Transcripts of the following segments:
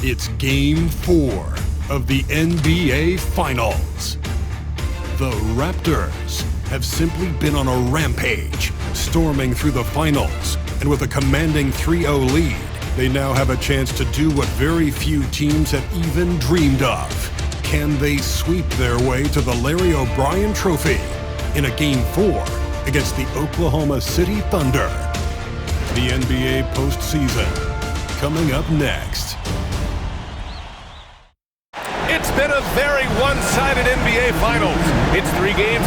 It's Game 4 of the NBA Finals. The Raptors have simply been on a rampage, storming through the finals, and with a commanding 3-0 lead, they now have a chance to do what very few teams have even dreamed of. Can they sweep their way to the Larry O'Brien Trophy in a Game 4 against the Oklahoma City Thunder? The NBA postseason, coming up next. It's been a very one-sided NBA Finals. It's 3-0.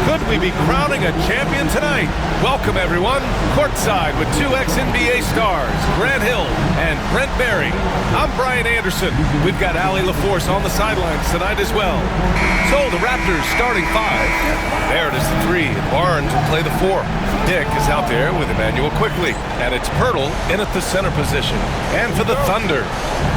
Could we be crowning a champion tonight? Welcome, everyone. Courtside with two ex-NBA stars, Grant Hill and Brent Barry. I'm Brian Anderson. We've got Allie LaForce on the sidelines tonight as well. So the Raptors starting five. Barrett is the 3, and Barnes will play the 4. Dick is out there with Emmanuel Quickly, and it's Pirtle in at the center position. And for the Thunder,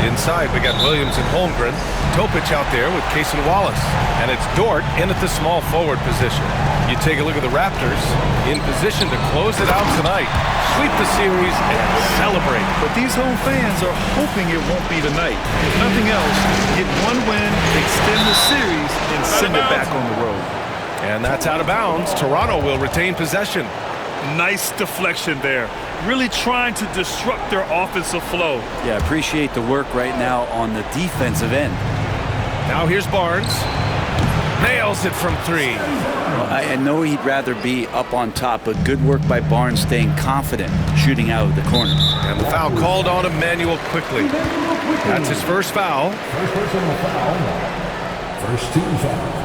inside we got Williams and Holmgren. Topic out there with Cason Wallace, and it's Dort in at the small forward position. You take a look at the Raptors in position to close it out tonight, sweep the series, and celebrate. But these home fans are hoping it won't be tonight. If nothing else, get one win, extend the series, and send it back on the road. And that's out of bounds. Toronto will retain possession. Nice deflection there. Really trying to disrupt their offensive flow. Yeah, appreciate the work right now on the defensive end. Now here's Barnes. Nails it from 3. Well, I know he'd rather be up on top, but good work by Barnes staying confident, shooting out of the corner. And the foul called on Emmanuel Quickly. That's his first foul. First personal foul. First team foul.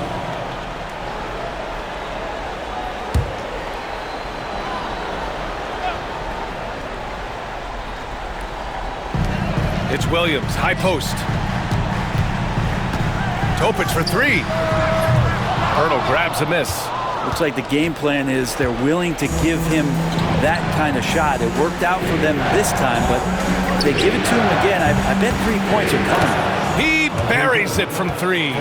It's Williams, high post. Topic for 3. Pirtle grabs a miss. Looks like the game plan is they're willing to give him that kind of shot. It worked out for them this time, but if they give it to him again, I bet 3 points are coming. He buries it from 3.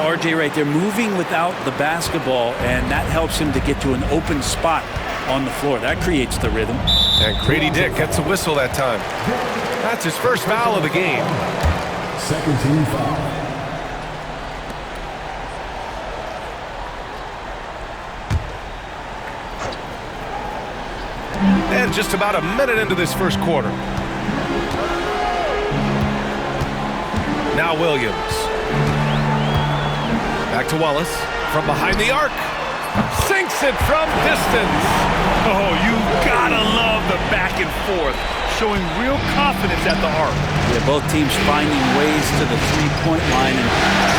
RJ right there, moving without the basketball, and that helps him to get to an open spot on the floor. That creates the rhythm. And Grady Dick gets a whistle that time. That's his first foul of the game. Second team foul. And just about a minute into this first quarter. Now Williams. Back to Wallace. From behind the arc. Sinks it from distance. Oh, you gotta love the back and forth. Showing real confidence at the arc. Yeah, both teams finding ways to the three-point line and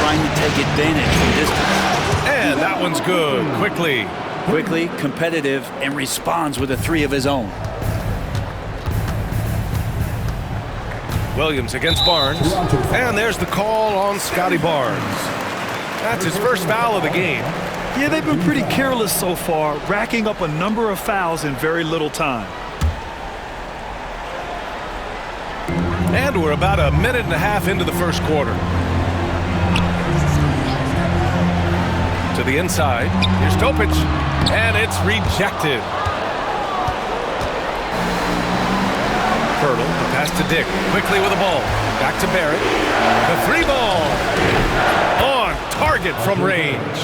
trying to take advantage from distance. And that one's good. Quickly, competitive, and responds with a 3 of his own. Williams against Barnes. And there's the call on Scotty Barnes. That's his first foul of the game. Yeah, they've been pretty careless so far, racking up a number of fouls in very little time. And we're about a minute and a half into the first quarter. To the inside. Here's Topic. And it's rejected. Pirtle, the pass to Dick. Quickly with the ball. Back to Barrett. The 3 ball. On target from range.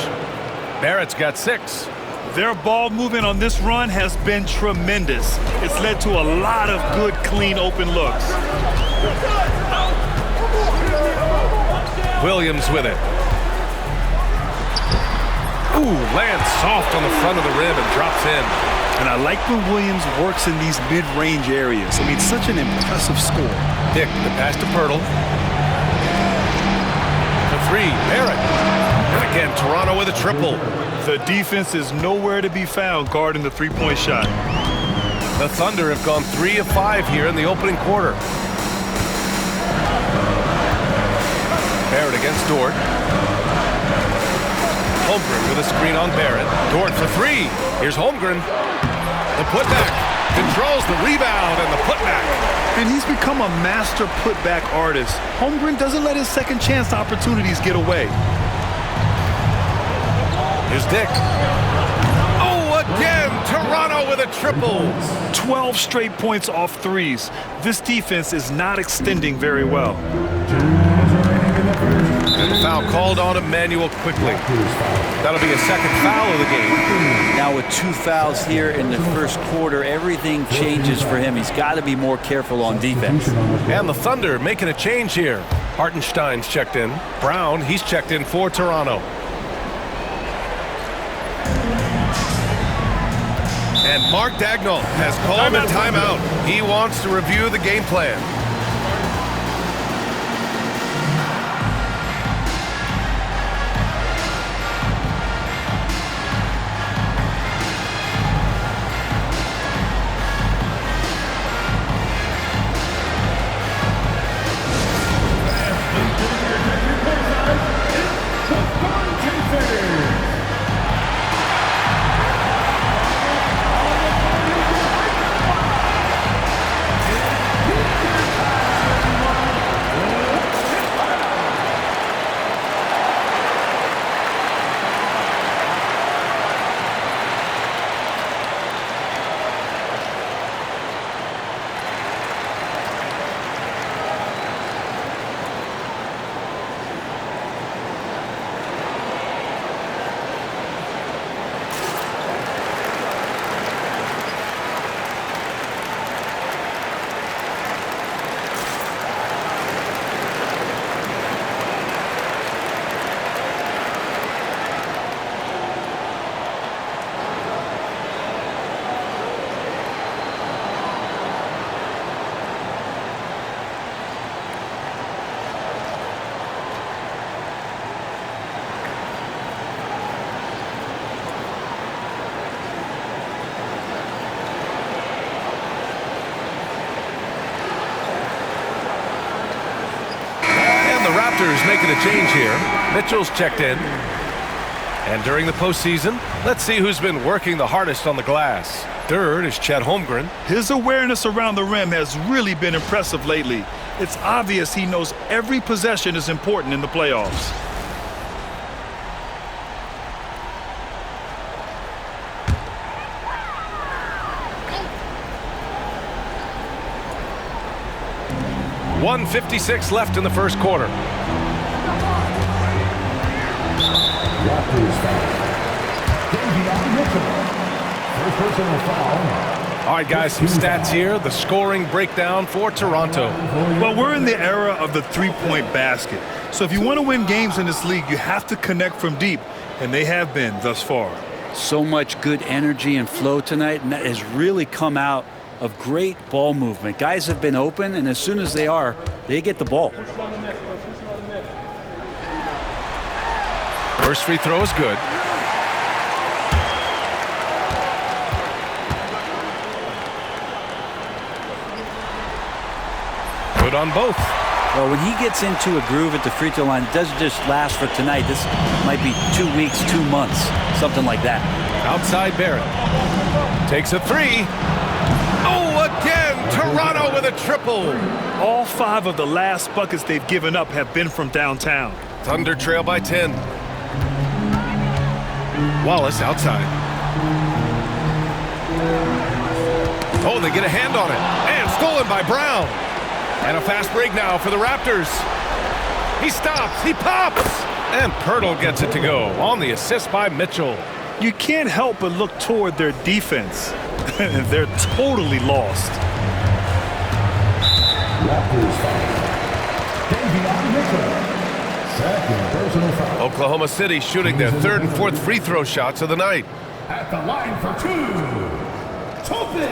Barrett's got 6. Their ball movement on this run has been tremendous. It's led to a lot of good, clean, open looks. Williams with it. Ooh, lands soft on the front of the rim and drops in. And I like when Williams works in these mid-range areas. I mean, such an impressive score. Dick, the pass to Pirtle. The 3, Barrett. And again, Toronto with a triple. The defense is nowhere to be found guarding the three-point shot. The Thunder have gone 3 of 5 here in the opening quarter. Barrett against Dort. Holmgren with a screen on Barrett. Dort for 3. Here's Holmgren. The putback. Controls the rebound and the putback. And he's become a master putback artist. Holmgren doesn't let his second chance opportunities get away. Here's Dick. Oh, again, Toronto with a triple. 12 straight points off threes. This defense is not extending very well. And the foul called on Emmanuel quickly. That'll be a second foul of the game. Now with 2 fouls here in the first quarter, everything changes for him. He's got to be more careful on defense. And the Thunder making a change here. Hartenstein's checked in. Brown, he's checked in for Toronto. And Mark Daigneault has called a timeout. He wants to review the game plan. Making a change here. Mitchell's checked in. And during the postseason, let's see who's been working the hardest on the glass. Third is Chet Holmgren. His awareness around the rim has really been impressive lately. It's obvious he knows every possession is important in the playoffs. .156 left in the first quarter. All right, guys, some stats here. The scoring breakdown for Toronto. Well, we're in the era of the three-point basket. So if you want to win games in this league, you have to connect from deep, and they have been thus far. So much good energy and flow tonight, and that has really come out of great ball movement. Guys have been open, and as soon as they get the ball. First free throw is good. Good on both. Well, when he gets into a groove at the free throw line, it doesn't just last for tonight. This might be 2 weeks, 2 months, something like that. Outside Barrett. Takes a three. Oh, again, Toronto with a triple. All 5 of the last buckets they've given up have been from downtown. Thunder trail by 10. Wallace outside. Oh, they get a hand on it. And stolen by Brown. And a fast break now for the Raptors. He stops. He pops. And Pirtle gets it to go on the assist by Mitchell. You can't help but look toward their defense. They're totally lost. Oklahoma City shooting their 3rd and 4th free throw shots of the night. At the line for 2, Topic.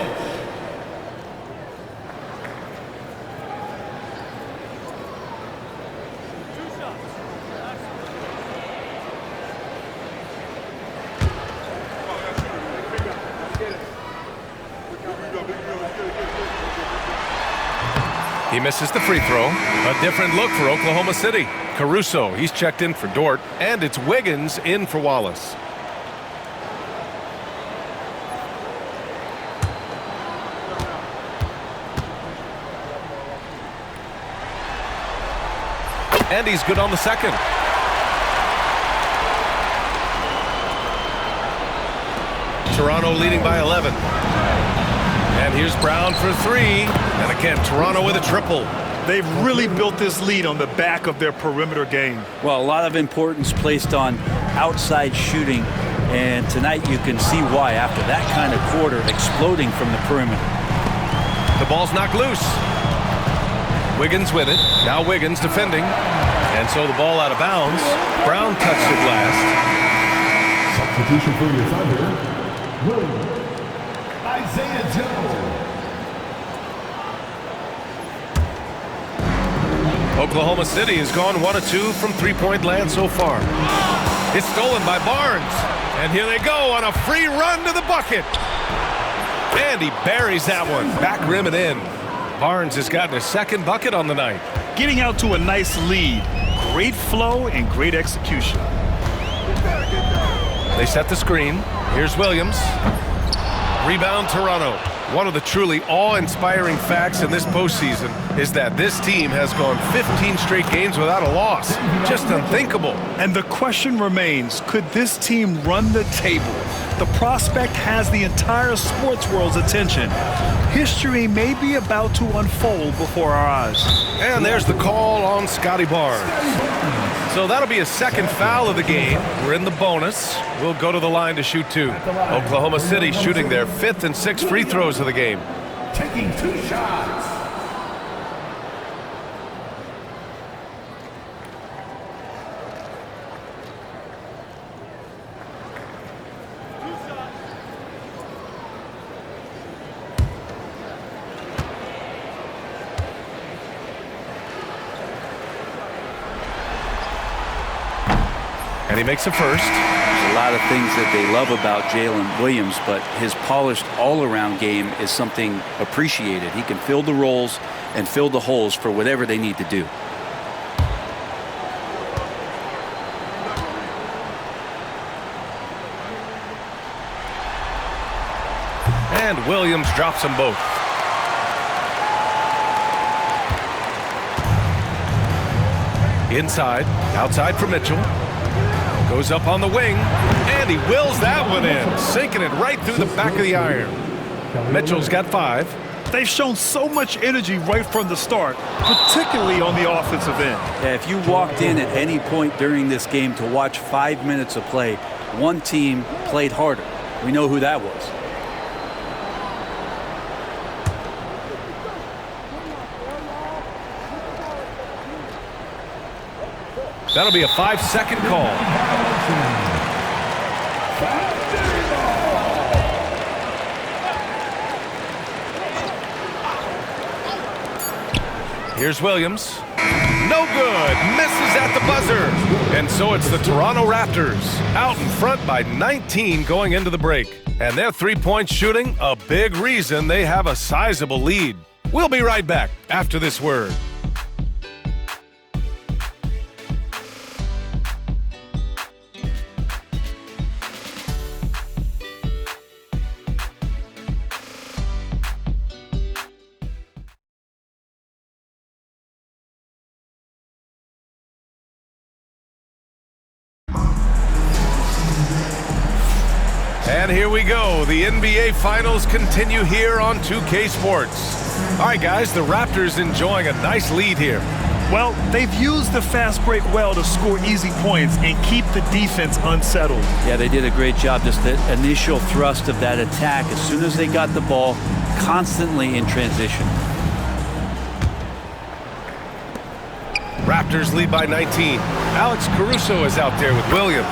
He misses the free throw. A different look for Oklahoma City. Caruso, he's checked in for Dort, and it's Wiggins in for Wallace. And he's good on the second. Toronto leading by 11. And here's Brown for three. And again, Toronto with a triple. They've really built this lead on the back of their perimeter game. Well, a lot of importance placed on outside shooting, and tonight you can see why after that kind of quarter exploding from the perimeter. The ball's knocked loose. Wiggins with it. Now Wiggins defending. And so the ball out of bounds. Brown touched it last. Substitution for your Thunder. Isaiah Joe. Oklahoma City has gone 1 of 2 from three-point land so far. It's stolen by Barnes. And here they go on a free run to the bucket. And he buries that one. Back rim and in. Barnes has gotten his second bucket on the night. Getting out to a nice lead. Great flow and great execution. They set the screen. Here's Williams. Rebound Toronto. One of the truly awe-inspiring facts in this postseason is that this team has gone 15 straight games without a loss. Just unthinkable. And the question remains, could this team run the table? The prospect has the entire sports world's attention. History may be about to unfold before our eyes. And there's the call on Scotty Barnes. So that'll be a second foul of the game. We're in the bonus. We'll go to the line to shoot two. Oklahoma City shooting their 5th and 6th free throws of the game. Taking 2 shots. And he makes a first. There's a lot of things that they love about Jalen Williams, but his polished all-around game is something appreciated. He can fill the roles and fill the holes for whatever they need to do. And Williams drops them both. Inside, outside for Mitchell. Goes up on the wing, and he wills that one in, sinking it right through the back of the iron. Mitchell's got 5. They've shown so much energy right from the start, particularly on the offensive end. Yeah, if you walked in at any point during this game to watch 5 minutes of play, one team played harder. We know who that was. That'll be a 5-second call. Here's Williams. No good. Misses at the buzzer. And so it's the Toronto Raptors out in front by 19 going into the break. And their three-point shooting, a big reason they have a sizable lead. We'll be right back after this word. And here we go. The NBA Finals continue here on 2K Sports. All right, guys, the Raptors enjoying a nice lead here. Well, they've used the fast break well to score easy points and keep the defense unsettled. Yeah, they did a great job. Just the initial thrust of that attack, as soon as they got the ball, constantly in transition. Raptors lead by 19. Alex Caruso is out there with Williams.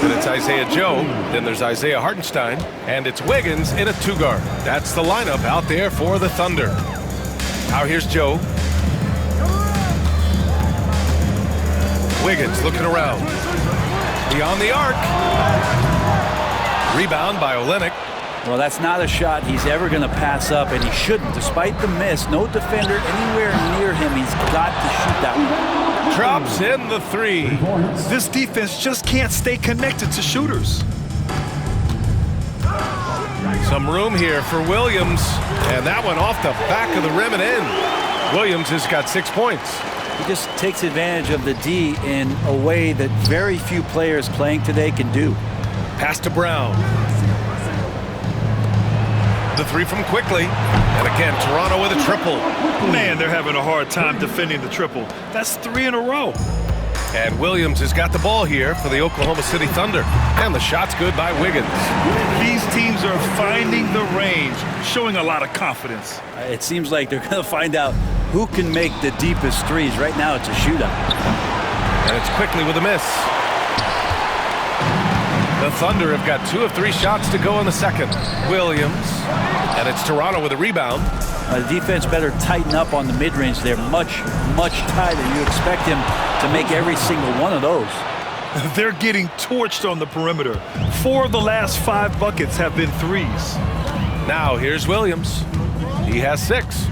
Then it's Isaiah Joe. Then there's Isaiah Hartenstein. And it's Wiggins in a 2-guard. That's the lineup out there for the Thunder. Now here's Joe. Wiggins looking around. Beyond the arc. Rebound by Olynyk. Well, that's not a shot he's ever going to pass up, and he shouldn't. Despite the miss, no defender anywhere near him. He's got to shoot that one. Drops in the 3. This defense just can't stay connected to shooters. Some room here for Williams, and that one off the back of the rim and in. Williams has got 6 points. He just takes advantage of the D in a way that very few players playing today can do. Pass to Brown. The three from quickly. And again, Toronto with a triple. Man, they're having a hard time defending the triple. That's 3 in a row. And Williams has got the ball here for the Oklahoma City Thunder. And the shot's good by Wiggins. These teams are finding the range, showing a lot of confidence. It seems like they're going to find out who can make the deepest threes. Right now, it's a shootout. And it's quickly with a miss. The Thunder have got 2 of 3 shots to go in the second. Williams. And it's Toronto with a rebound. The defense better tighten up on the mid-range. They're much, much tighter. You expect him to make every single one of those. They're getting torched on the perimeter. 4 of the last 5 buckets have been threes. Now here's Williams. He has 6.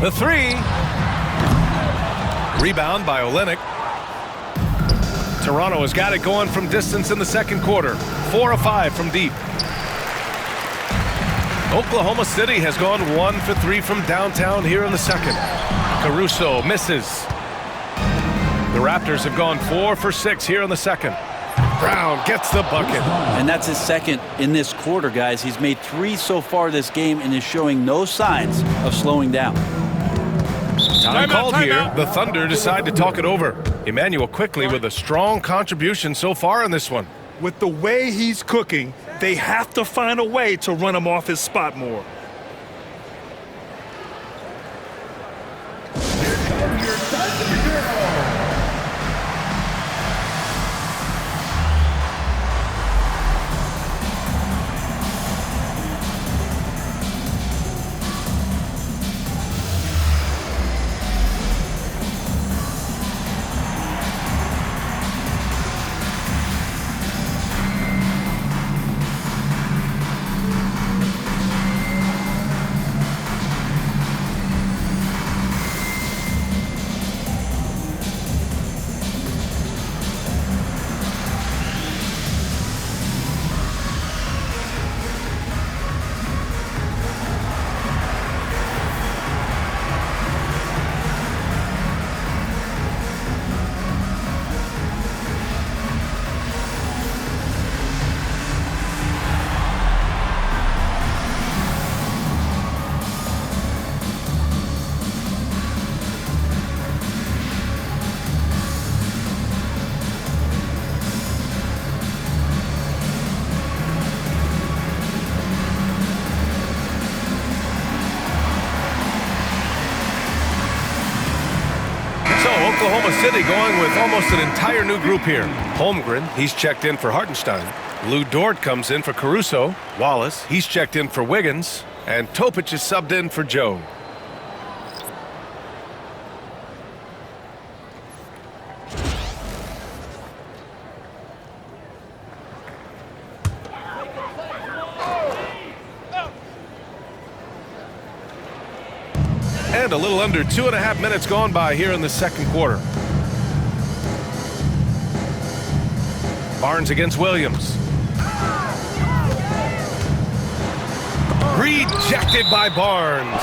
The 3. Rebound by Olynyk. Toronto has got it going from distance in the second quarter. 4 of 5 from deep. Oklahoma City has gone 1 for 3 from downtown here in the second. Caruso misses. The Raptors have gone 4 for 6 here in the second. Brown gets the bucket. And that's his second in this quarter, guys. He's made 3 so far this game and is showing no signs of slowing down. Time called here. The Thunder decide to talk it over. Emmanuel quickly with a strong contribution so far in this one. With the way he's cooking, they have to find a way to run him off his spot more. Oklahoma City going with almost an entire new group here. Holmgren, he's checked in for Hartenstein. Lou Dort comes in for Caruso. Wallace, he's checked in for Wiggins. And Topic is subbed in for Joe. And a little under 2.5 minutes gone by here in the second quarter. Barnes against Williams. Rejected by Barnes.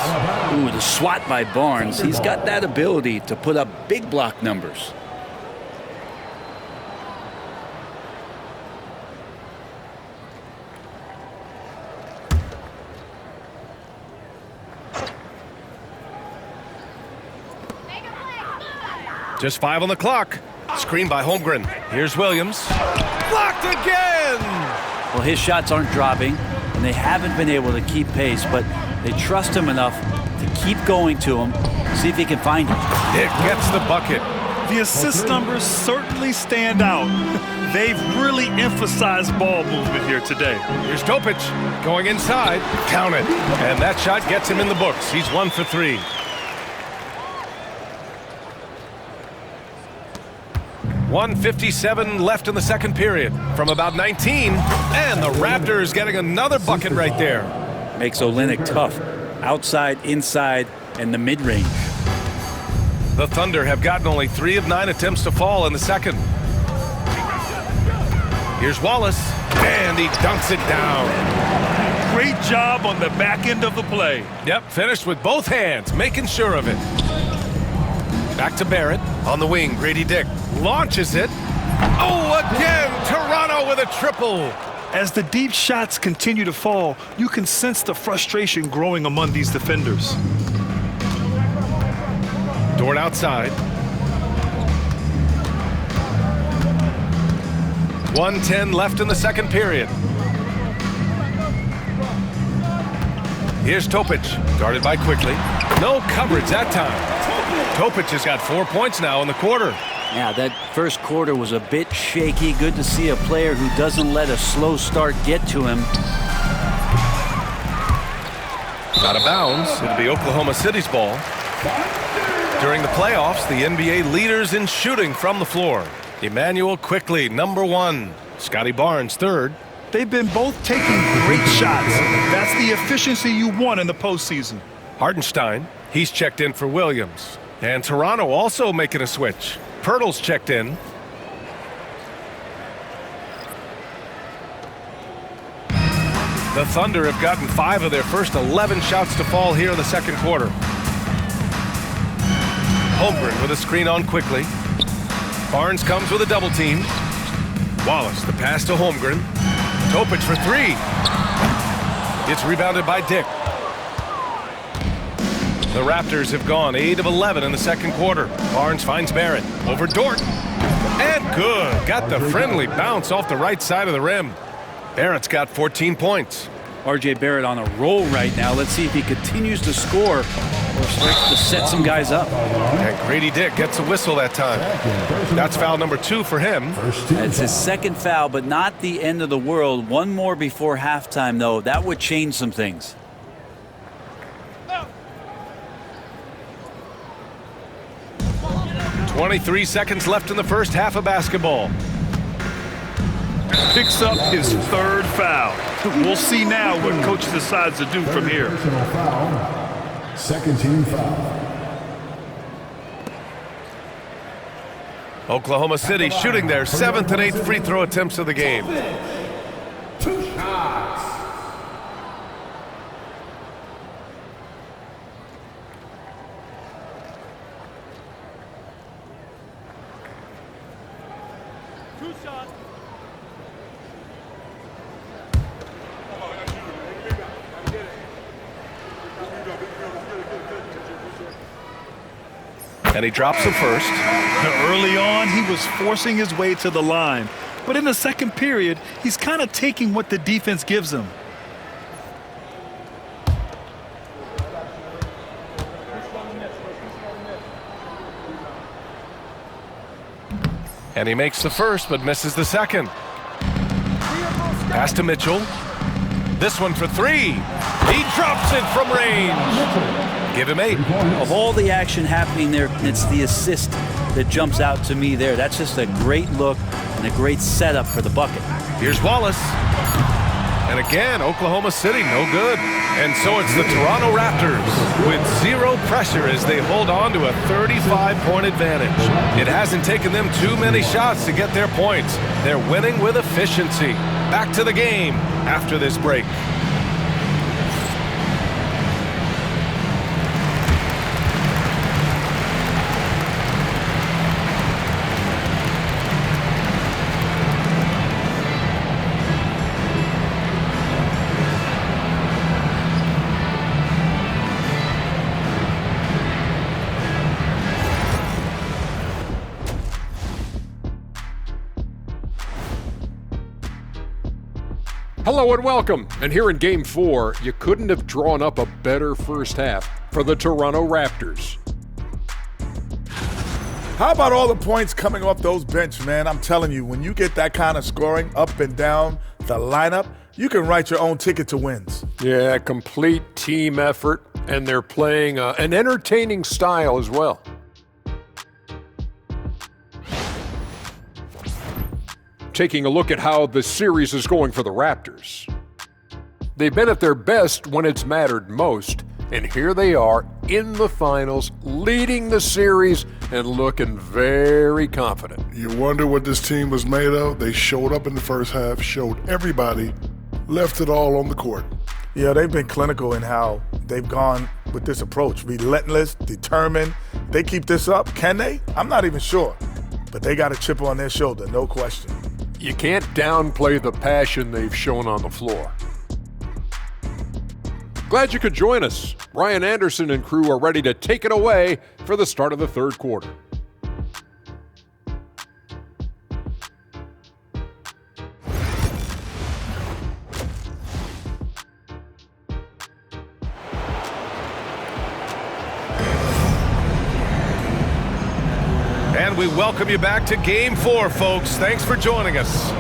Ooh, the swat by Barnes. He's got that ability to put up big block numbers. Just 5 on the clock. Screen by Holmgren. Here's Williams. Blocked again! Well, his shots aren't dropping, and they haven't been able to keep pace, but they trust him enough to keep going to him, see if he can find him. It gets the bucket. The assist numbers certainly stand out. They've really emphasized ball movement here today. Here's Topic going inside. Count it. And that shot gets him in the books. He's 1 for 3. .157 left in the second period from about 19. And the Raptors getting another bucket right there. Makes Olynyk tough. Outside, inside, and the mid-range. The Thunder have gotten only 3 of 9 attempts to fall in the second. Here's Wallace, and he dunks it down. Great job on the back end of the play. Yep, finished with both hands, making sure of it. Back to Barrett on the wing. Grady Dick launches it. Oh, again, Toronto with a triple. As the deep shots continue to fall, you can sense the frustration growing among these defenders. Dort outside. 1:10 left in the second period. Here's Topic, guarded by Quickly. No coverage that time. Topic has got 4 points now in the quarter. Yeah, that first quarter was a bit shaky. Good to see a player who doesn't let a slow start get to him. Out of bounds. It'll be Oklahoma City's ball. During the playoffs, the NBA leaders in shooting from the floor. Emmanuel Quickly, number 1. Scotty Barnes, 3rd. They've been both taking great shots. That's the efficiency you want in the postseason. Hartenstein, he's checked in for Williams. And Toronto also making a switch. Pirtle's checked in. The Thunder have gotten 5 of their first 11 shots to fall here in the second quarter. Holmgren with a screen on Quickly. Barnes comes with a double team. Wallace, the pass to Holmgren. Topic for 3. It's rebounded by Dick. The Raptors have gone 8 of 11 in the second quarter. Barnes finds Barrett over Dort. And good. Got the friendly bounce off the right side of the rim. Barrett's got 14 points. RJ Barrett on a roll right now. Let's see if he continues to score or starts to set some guys up. And Grady Dick gets a whistle that time. That's foul number 2 for him. It's his second foul, but not the end of the world. One more before halftime, though. That would change some things. No. 23 seconds left in the first half of basketball. Picks up his 3rd foul. We'll see now what coach decides to do from here. Personal foul. Second team foul. Oklahoma City shooting their 7th and 8th free throw attempts of the game. 2 shots. And he drops the first. Early on, he was forcing his way to the line. But in the second period, he's kind of taking what the defense gives him. And he makes the first, but misses the second. Pass to Mitchell. This one for 3. He drops it from range. Give him 8. Of all the action happening there, it's the assist that jumps out to me there. That's just a great look and a great setup for the bucket. Here's Wallace. And again, Oklahoma City, no good. And so it's the Toronto Raptors with 0 pressure as they hold on to a 35-point advantage. It hasn't taken them too many shots to get their points. They're winning with efficiency. Back to the game after this break. Hello and welcome. And here in Game 4, you couldn't have drawn up a better first half for the Toronto Raptors. How about all the points coming off those bench, man? I'm telling you, when you get that kind of scoring up and down the lineup, you can write your own ticket to wins. Yeah, complete team effort, and they're playing an entertaining style as well. Taking a look at how the series is going for the Raptors. They've been at their best when it's mattered most, and here they are in the finals, leading the series and looking very confident. You wonder what this team was made of? They showed up in the first half, showed everybody, left it all on the court. Yeah, they've been clinical in how they've gone with this approach. Relentless, determined. They keep this up, can they? I'm not even sure. but they got a chip on their shoulder, no question. You can't downplay the passion they've shown on the floor. Glad you could join us. Ryan Anderson and crew are ready to take it away for the start of the third quarter. And we welcome you back to Game 4, folks. Thanks for joining us.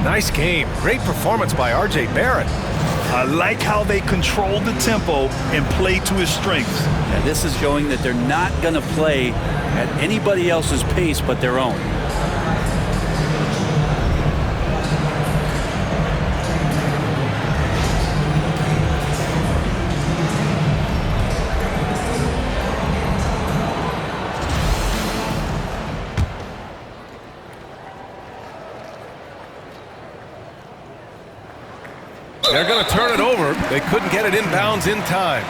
Nice game. Great performance by R.J. Barrett. I like how they control the tempo and play to his strengths. And this is showing that they're not going to play at anybody else's pace but their own. They're going to turn it over. They couldn't get it inbounds in time.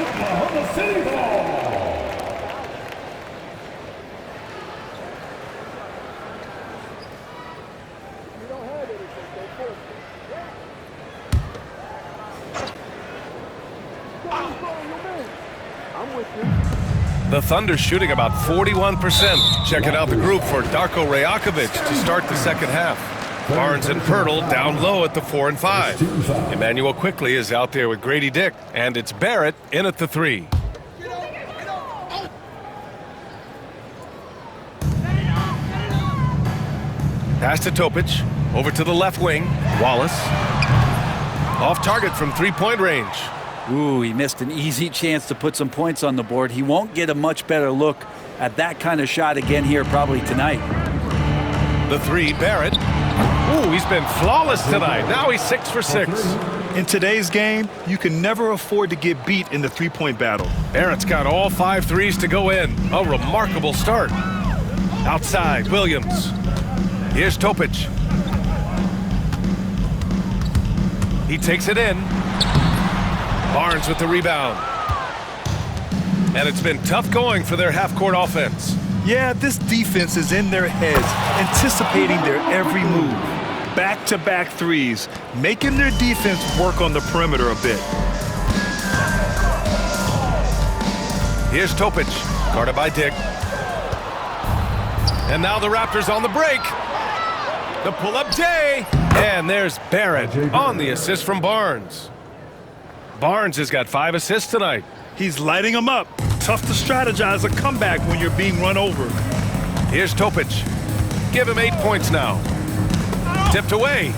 Oklahoma City ball. The Thunder shooting about 41%. Checking out the group for Darko Rajakovic to start the second half. Barnes and Pirtle down low at the 4 and 5. Emmanuel Quickly is out there with Grady Dick, and it's Barrett in at the 3. Pass to Topic, over to the left wing. Wallace, off target from three-point range. Ooh, he missed an easy chance to put some points on the board. He won't get a much better look at that kind of shot again here probably tonight. The 3, Barrett. Ooh, he's been flawless tonight. Now he's 6 for 6. In today's game, you can never afford to get beat in the three-point battle. Barrett's got all 5 threes to go in. A remarkable start. Outside, Williams. Here's Topic. He takes it in. Barnes with the rebound. And it's been tough going for their half-court offense. Yeah, this defense is in their heads, anticipating their every move. Back-to-back threes, making their defense work on the perimeter a bit. Here's Topic, guarded by Dick. And now the Raptors on the break. The pull-up J. And there's Barrett on the assist from Barnes. Barnes has got 5 assists tonight. He's lighting them up. Tough to strategize a comeback when you're being run over. Here's Topic. Give him 8 points now. Tipped away.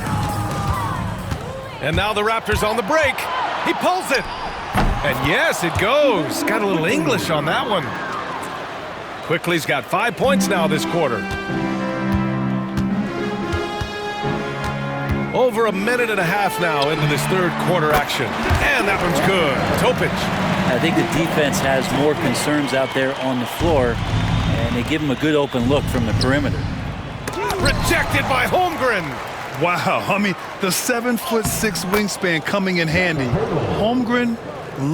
And now the Raptors on the break. He pulls it. And yes, it goes. Got a little English on that one. Quickly's got 5 points now this quarter. Over a minute and a half now into this third quarter action. And that one's good. Topic. I think the defense has more concerns out there on the floor, and they give him a good open look from the perimeter. Rejected by Holmgren. Wow, I mean, the 7'6" wingspan coming in handy. Holmgren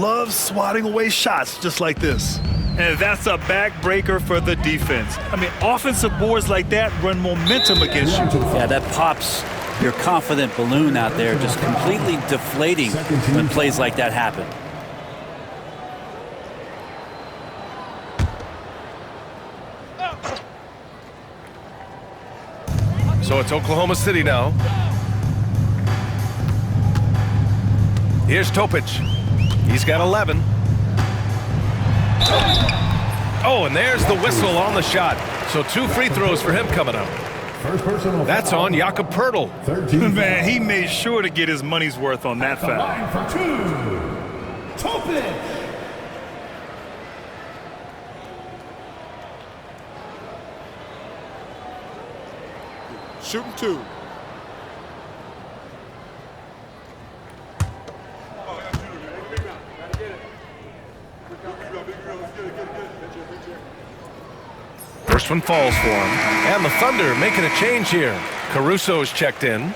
loves swatting away shots just like this. And that's a backbreaker for the defense. I mean, offensive boards like that run momentum against you. Yeah, that pops your confident balloon out there, just completely deflating when plays like that happen. So it's Oklahoma City now. Here's Topic. He's got 11. Oh, and there's the whistle on the shot. So 2 free throws for him coming up. That's on Jakob Pirtle. Man, he made sure to get his money's worth on that foul. For 2, Topic. Shooting 2. First one falls for him. And the Thunder making a change here. Caruso's checked in.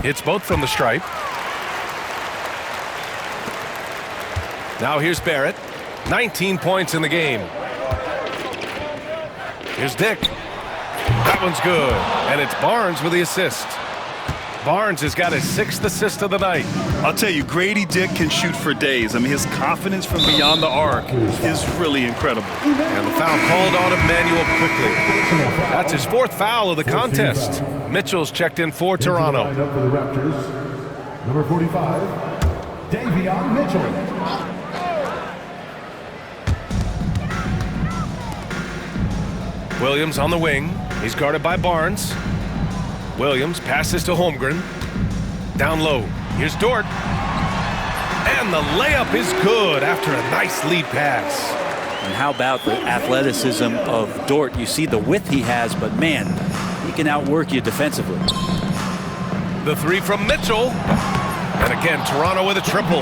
Hits both from the stripe. Now here's Barrett. 19 points in the game. Here's Dick. That one's good. And it's Barnes with the assist. Barnes has got his 6th assist of the night. I'll tell you, Grady Dick can shoot for days. I mean, his confidence from beyond the arc is really incredible. And the foul called on Emmanuel quickly. That's his 4th foul of the contest. Mitchell's checked in for Toronto. Up for the Raptors, number 45, Davion Mitchell. Williams on the wing. He's guarded by Barnes. Williams passes to Holmgren. Down low. Here's Dort. And the layup is good after a nice lead pass. And how about the athleticism of Dort? You see the width he has, but man, he can outwork you defensively. The 3 from Mitchell. And again, Toronto with a triple.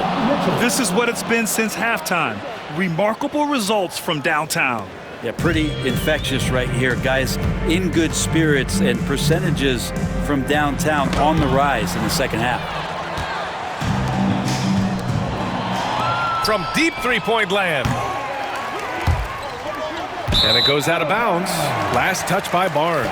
This is what it's been since halftime. Remarkable results from downtown. Yeah, pretty infectious right here. Guys in good spirits, and percentages from downtown on the rise in the second half. From deep 3-point land. And it goes out of bounds. Last touch by Barnes.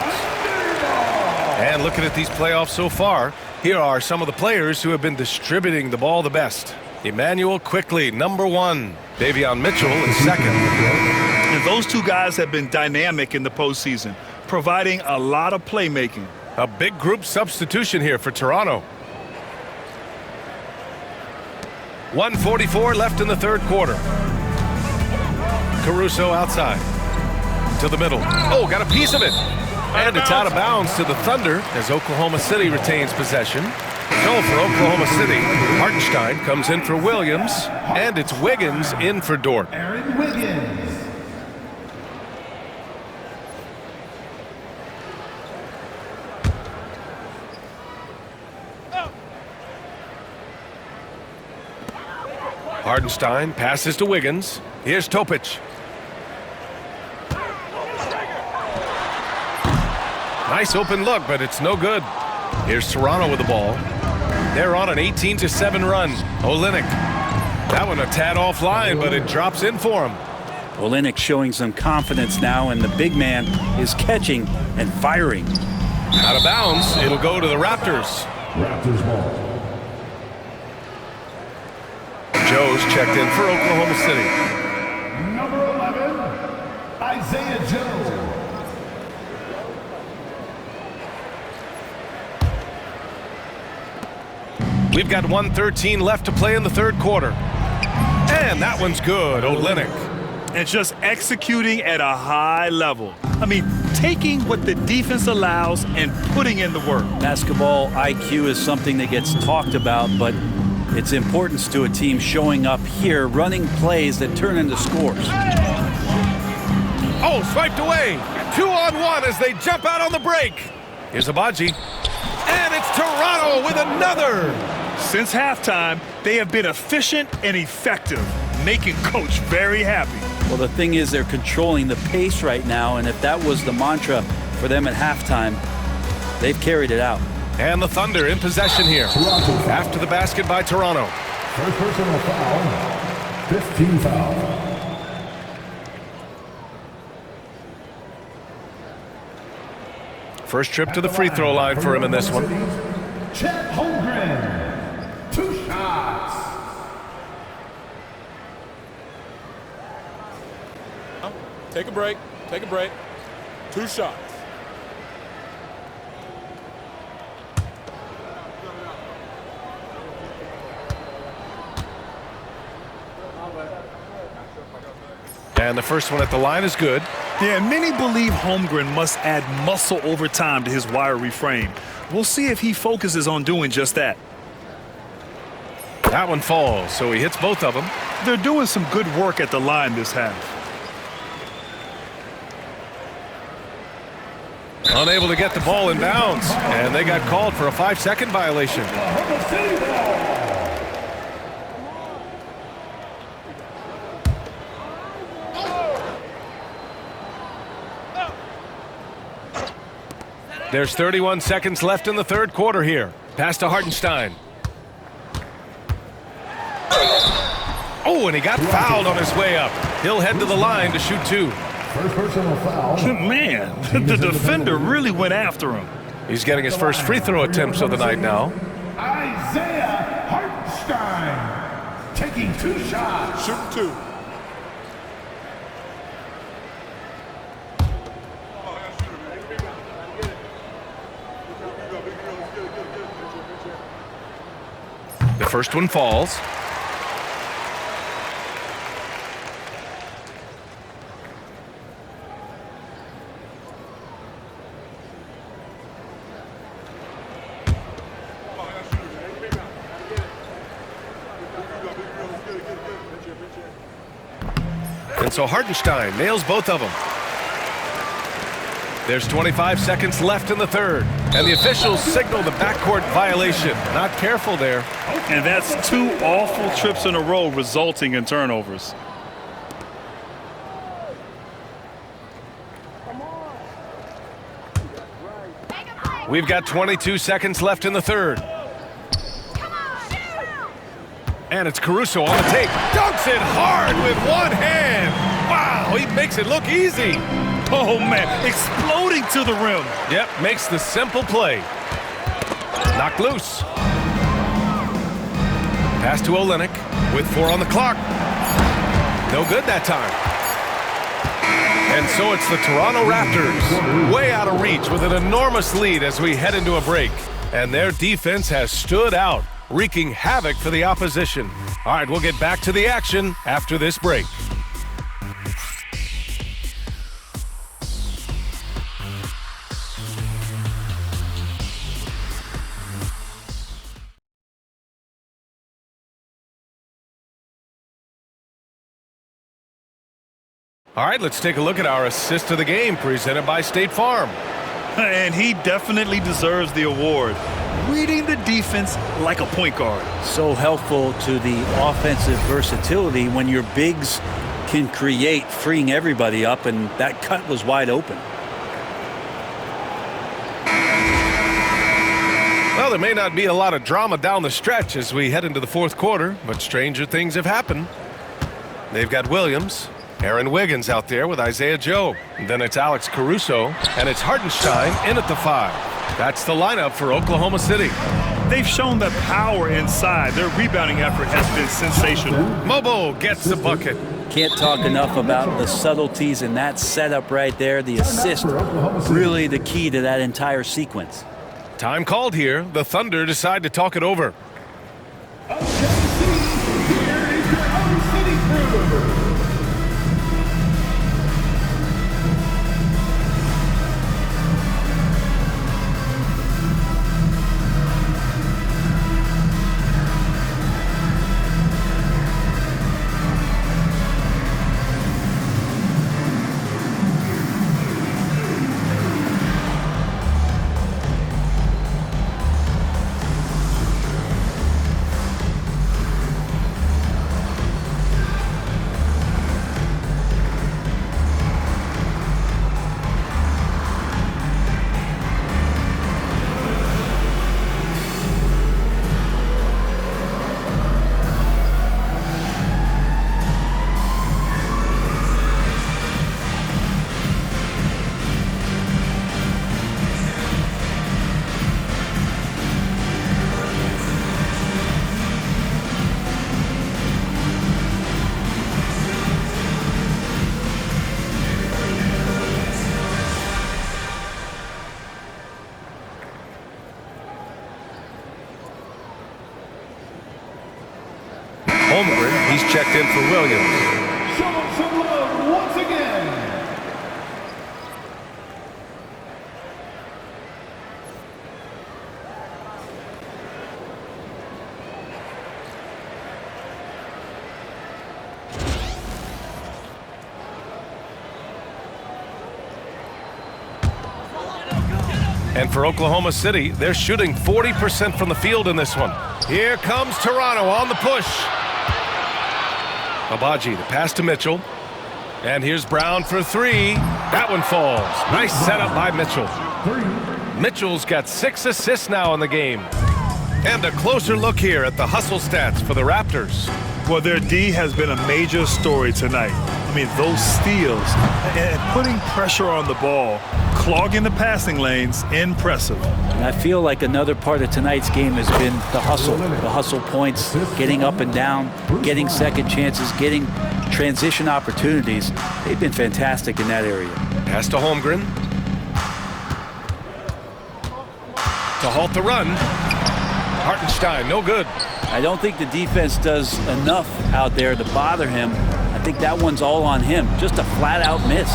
And looking at these playoffs so far, here are some of the players who have been distributing the ball the best. Emmanuel quickly, number 1. Davion Mitchell is 2nd. And those two guys have been dynamic in the postseason, providing a lot of playmaking. A big group substitution here for Toronto. 1:44 left in the 3rd quarter. Caruso outside. To the middle. Oh, got a piece of it. And it's out of bounds to the Thunder as Oklahoma City retains possession. So for Oklahoma City, Hartenstein comes in for Williams, and it's Wiggins in for Dort. Aaron Wiggins. Hartenstein passes to Wiggins. Here's Topic. Nice open look, but it's no good. Here's Toronto with the ball. They're on an 18-7 run. Olynyk. That one a tad offline, but it drops in for him. Olynyk showing some confidence now, and the big man is catching and firing. Out of bounds. It'll go to the Raptors. Raptors ball. Joe's checked in for Oklahoma City. Number 11, Isaiah Joe. We've got 1:13 left to play in the 3rd quarter. And that one's good, Olynyk. And just executing at a high level. I mean, taking what the defense allows and putting in the work. Basketball IQ is something that gets talked about, but its importance to a team showing up here, running plays that turn into scores. Oh, swiped away. 2-on-1 as they jump out on the break. Here's Abaji. And it's Toronto with another. Since halftime, they have been efficient and effective, making Coach very happy. Well, the thing is, they're controlling the pace right now, and if that was the mantra for them at halftime, they've carried it out. And the Thunder in possession here. After the basket by Toronto. First personal foul, 15 foul. First trip to the free throw line for him in this one. Chet Holmgren, 2 shots. Take a break. Take a break. 2 shots. And the first one at the line is good. Yeah, many believe Holmgren must add muscle over time to his wiry frame. We'll see if he focuses on doing just that. That one falls, so he hits both of them. They're doing some good work at the line this half. Unable to get the ball in bounds, and they got called for a 5-second violation. There's 31 seconds left in the 3rd quarter here. Pass to Hartenstein. Oh, and he got fouled on his way up. He'll head to the line to shoot 2. First personal foul. Man, the defender really went after him. He's getting his first free throw attempts of the night now. Isaiah Hartenstein taking 2 shots. Shoot 2. The first one falls. And so Hartenstein nails both of them. There's 25 seconds left in the third, and the officials signal the backcourt violation. Not careful there. And that's 2 awful trips in a row resulting in turnovers. We've got 22 seconds left in the third. And it's Caruso on the take. Dunks it hard with one hand. Wow, he makes it look easy. Oh, man, exploding to the rim. Yep, makes the simple play. Knocked loose. Pass to Olynyk with 4 on the clock. No good that time. And so it's the Toronto Raptors, way out of reach with an enormous lead as we head into a break. And their defense has stood out, wreaking havoc for the opposition. All right, we'll get back to the action after this break. All right, let's take a look at our assist of the game presented by State Farm. And he definitely deserves the award. Reading the defense like a point guard. So helpful to the offensive versatility when your bigs can create, freeing everybody up, and that cut was wide open. Well, there may not be a lot of drama down the stretch as we head into the fourth quarter, but stranger things have happened. They've got Williams, Aaron Wiggins out there with Isaiah Joe. And then it's Alex Caruso, and it's Hartenstein in at the 5. That's the lineup for Oklahoma City. They've shown the power inside. Their rebounding effort has been sensational. Mobo gets the bucket. Can't talk enough about the subtleties in that setup right there. The assist, really the key to that entire sequence. Time called here. The Thunder decide to talk it over. He's checked in for Williams. Show some love once again. And for Oklahoma City, they're shooting 40% from the field in this one. Here comes Toronto on the push. Abaji, the pass to Mitchell. And here's Brown for 3. That one falls. Nice setup by Mitchell. Mitchell's got 6 assists now in the game. And a closer look here at the hustle stats for the Raptors. Well, their D has been a major story tonight. I mean, those steals and putting pressure on the ball, clogging the passing lanes, impressive. And I feel like another part of tonight's game has been the hustle points, getting up and down, getting second chances, getting transition opportunities. They've been fantastic in that area. Pass to Holmgren. To halt the run. Hartenstein, no good. I don't think the defense does enough out there to bother him. I think that one's all on him. Just a flat-out miss.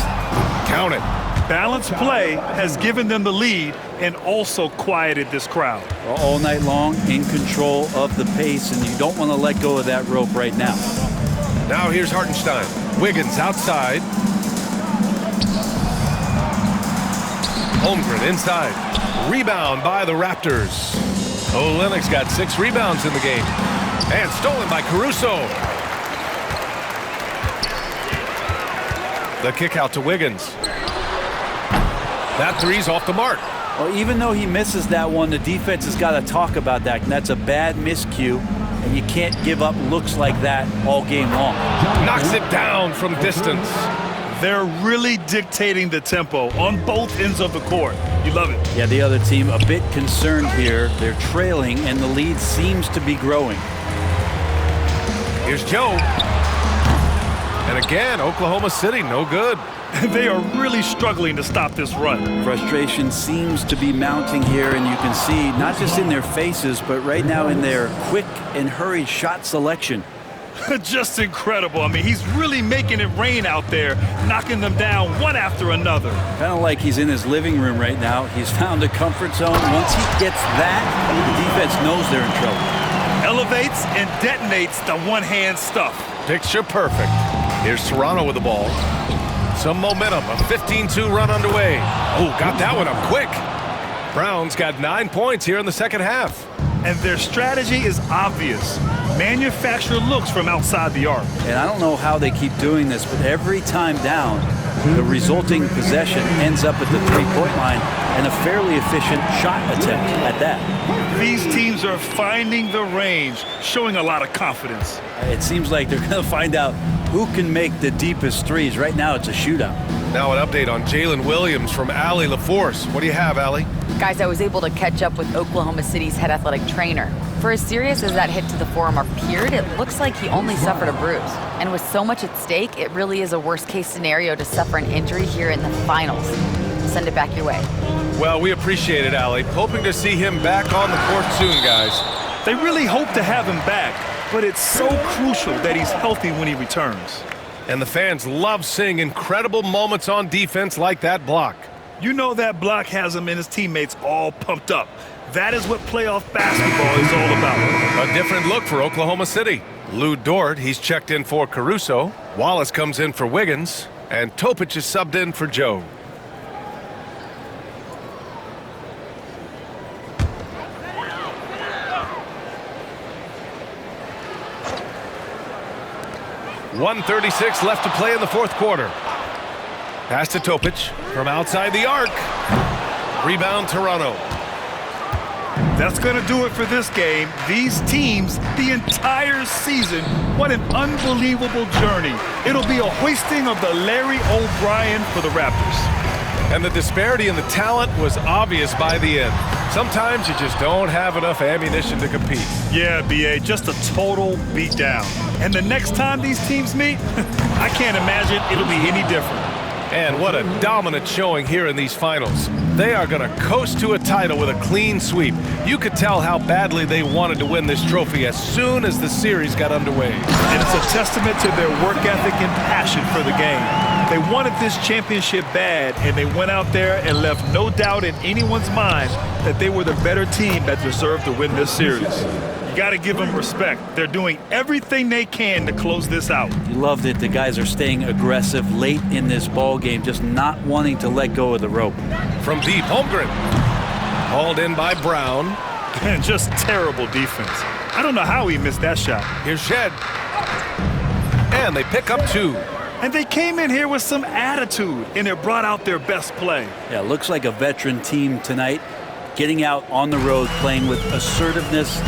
Count it. Balanced play has given them the lead and also quieted this crowd. All night long, in control of the pace, and you don't want to let go of that rope right now. Now here's Hartenstein. Wiggins outside. Holmgren inside. Rebound by the Raptors. Olynyk's got 6 rebounds in the game. And stolen by Caruso. The kick out to Wiggins. That three's off the mark. Well, even though he misses that one, the defense has got to talk about that. And that's a bad miscue, and you can't give up looks like that all game long. Knocks it down from distance. They're really dictating the tempo on both ends of the court. You love it. Yeah, the other team a bit concerned here. They're trailing, and the lead seems to be growing. Here's Joe. And again, Oklahoma City, no good. They are really struggling to stop this run. Frustration seems to be mounting here, and you can see not just in their faces, but right now in their quick and hurried shot selection. Just incredible. I mean, he's really making it rain out there, knocking them down one after another. Kind of like he's in his living room right now. He's found a comfort zone. Once he gets that, the defense knows they're in trouble. Elevates and detonates the one-hand stuff. Picture perfect. Here's Toronto with the ball. Some momentum, a 15-2 run underway. Oh, got that one up quick. Brown's got 9 points here in the second half. And their strategy is obvious. Manufacture looks from outside the arc. And I don't know how they keep doing this, but every time down, the resulting possession ends up at the three-point line and a fairly efficient shot attempt at that. These teams are finding the range, showing a lot of confidence. It seems like they're going to find out who can make the deepest threes. Right now, it's a shootout. Now an update on Jalen Williams from Allie LaForce. What do you have, Allie? Guys, I was able to catch up with Oklahoma City's head athletic trainer. For as serious as that hit to the forearm appeared, it looks like he only suffered a bruise. And with so much at stake, it really is a worst-case scenario to suffer an injury here in the finals. Send it back your way. Well, we appreciate it, Allie. Hoping to see him back on the court soon, guys. They really hope to have him back, but it's so crucial that he's healthy when he returns. And the fans love seeing incredible moments on defense like that block. You know that block has him and his teammates all pumped up. That is what playoff basketball is all about. A different look for Oklahoma City. Lou Dort, he's checked in for Caruso. Wallace comes in for Wiggins. And Topic is subbed in for Joe. .136 left to play in the fourth quarter. Pass to Topic from outside the arc. Rebound Toronto. That's going to do it for this game. These teams, the entire season, what an unbelievable journey. It'll be a hoisting of the Larry O'Brien for the Raptors. And the disparity in the talent was obvious by the end. Sometimes you just don't have enough ammunition to compete. Yeah, B.A., just a total beatdown. And the next time these teams meet, I can't imagine it'll be any different. And what a dominant showing here in these finals. They are going to coast to a title with a clean sweep. You could tell how badly they wanted to win this trophy as soon as the series got underway. And it's a testament to their work ethic and passion for the game. They wanted this championship bad, and they went out there and left no doubt in anyone's mind that they were the better team that deserved to win this series. You got to give them respect. They're doing everything they can to close this out. You loved it. The guys are staying aggressive late in this ball game, just not wanting to let go of the rope. From deep, Holmgren. Hauled in by Brown. And just terrible defense. I don't know how he missed that shot. Here's Shed. And they pick up 2. And they came in here with some attitude, and it brought out their best play. Yeah, looks like a veteran team tonight. getting out on the road, playing with assertiveness,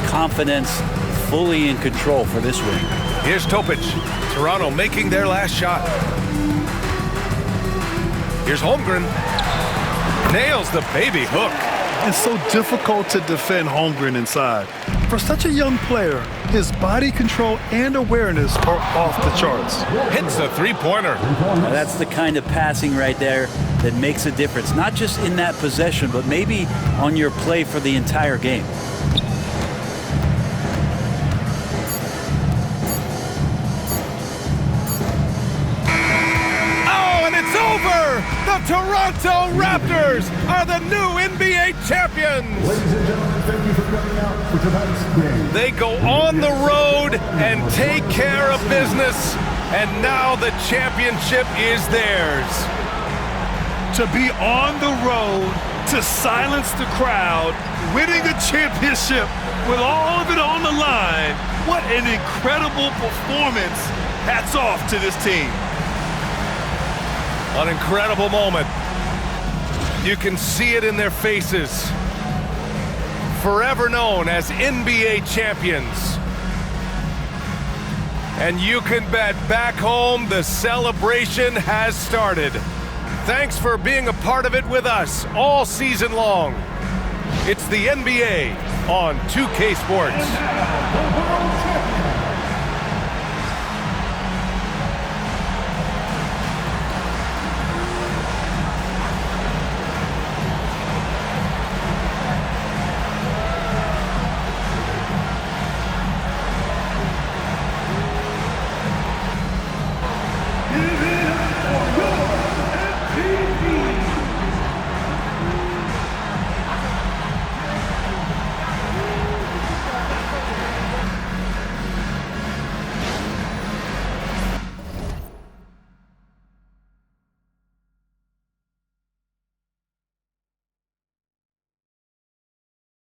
confidence, fully in control for this win. Here's Topic. Toronto making their last shot. Here's Holmgren. Nails the baby hook. It's so difficult to defend Holmgren inside. For such a young player, his body control and awareness are off the charts. Hits a three-pointer. Now that's the kind of passing right there that makes a difference, not just in that possession, but maybe on your play for the entire game. The Toronto Raptors are the new NBA champions. Ladies and gentlemen, thank you for coming out for tonight's game. They go on the road and take care of business, and now the championship is theirs. To be on the road, to silence the crowd, winning a championship with all of it on the line, what an incredible performance. Hats off to this team. An incredible moment. You can see it in their faces. Forever known as NBA champions. And you can bet back home the celebration has started. Thanks for being a part of it with us all season long. It's the NBA on 2K Sports. It